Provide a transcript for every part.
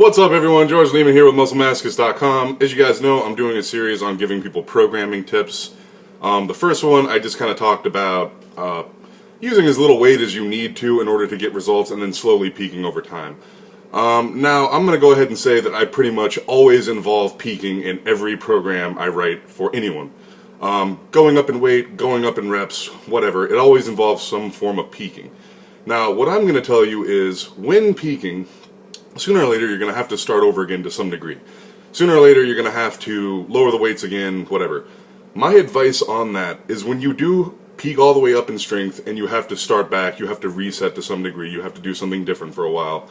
What's up, everyone? George Leeman here with MuscleMasochist.com. As you guys know, I'm doing a series on giving people programming tips. The first one, I just kind of talked about using as little weight as you need to in order to get results and then slowly peaking over time. Now, I'm going to go ahead and say that I pretty much always involve peaking in every program I write for anyone. Going up in weight, going up in reps, whatever, it always involves some form of peaking. Now, what I'm going to tell you is when peaking, sooner or later you're going to have to start over again to some degree. Sooner or later you're going to have to lower the weights again, whatever. My advice on that is when you do peak all the way up in strength and you have to start back, you have to reset to some degree, you have to do something different for a while,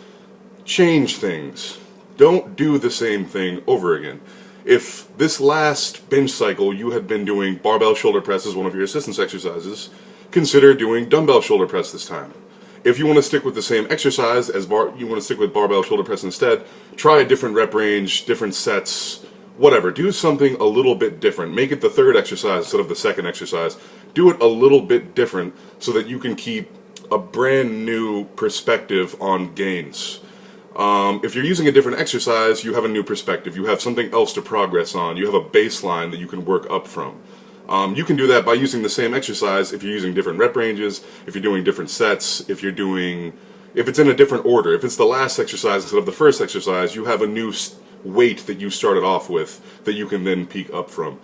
change things. Don't do the same thing over again. If this last bench cycle you had been doing barbell shoulder press as one of your assistance exercises, consider doing dumbbell shoulder press this time. If you want to stick with the same exercise as you want to stick with barbell shoulder press instead, try a different rep range, different sets, whatever. Do something a little bit different. Make it the third exercise instead of the second exercise. Do it a little bit different so that you can keep a brand new perspective on gains. If you're using a different exercise, you have a new perspective. You have something else to progress on. You have a baseline that you can work up from. You can do that by using the same exercise if you're using different rep ranges, if you're doing different sets, if it's in a different order. If it's the last exercise instead of the first exercise, you have a new weight that you started off with that you can then peak up from.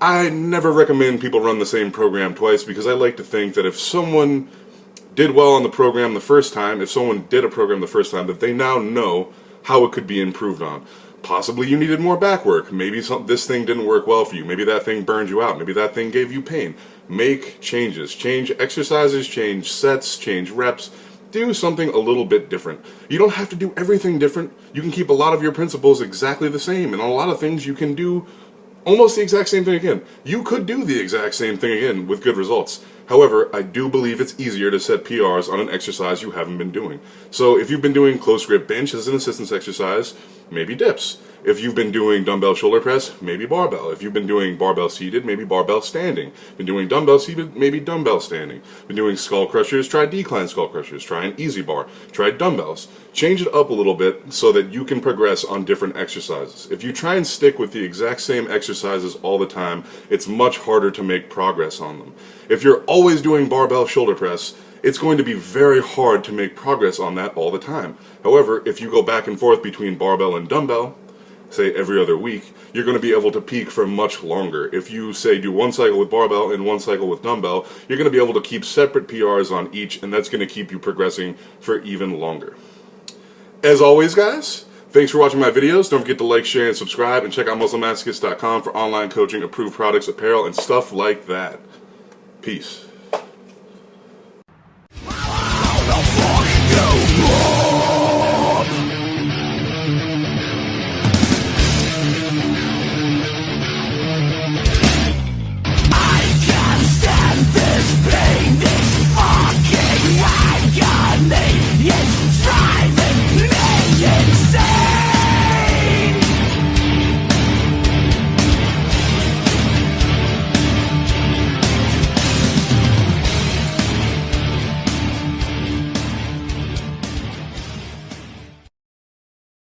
I never recommend people run the same program twice because I like to think that if someone did well on the program the first time, if someone did a program the first time, that they now know how it could be improved on. Possibly you needed more back work. Maybe this thing didn't work well for you. Maybe that thing burned you out. Maybe that thing gave you pain. Make changes. Change exercises, change sets, change reps. Do something a little bit different. You don't have to do everything different. You can keep a lot of your principles exactly the same. And a lot of things you can do almost the exact same thing again. You could do the exact same thing again with good results. However, I do believe it's easier to set PRs on an exercise you haven't been doing. So if you've been doing close grip bench as an assistance exercise, maybe dips. If you've been doing dumbbell shoulder press, maybe barbell. If you've been doing barbell seated, maybe barbell standing. Been doing dumbbell seated, maybe dumbbell standing. Been doing skull crushers, try decline skull crushers. Try an easy bar. Try dumbbells. Change it up a little bit so that you can progress on different exercises. If you try and stick with the exact same exercises all the time, it's much harder to make progress on them. If you're always doing barbell shoulder press, it's going to be very hard to make progress on that all the time. However, if you go back and forth between barbell and dumbbell, say every other week, you're going to be able to peak for much longer. If you say do one cycle with barbell and one cycle with dumbbell, you're going to be able to keep separate PRs on each, and that's going to keep you progressing for even longer. As always, guys, thanks for watching my videos. Don't forget to like, share, and subscribe, and check out MuscleMasochist.com for online coaching, approved products, apparel, and stuff like that. Peace.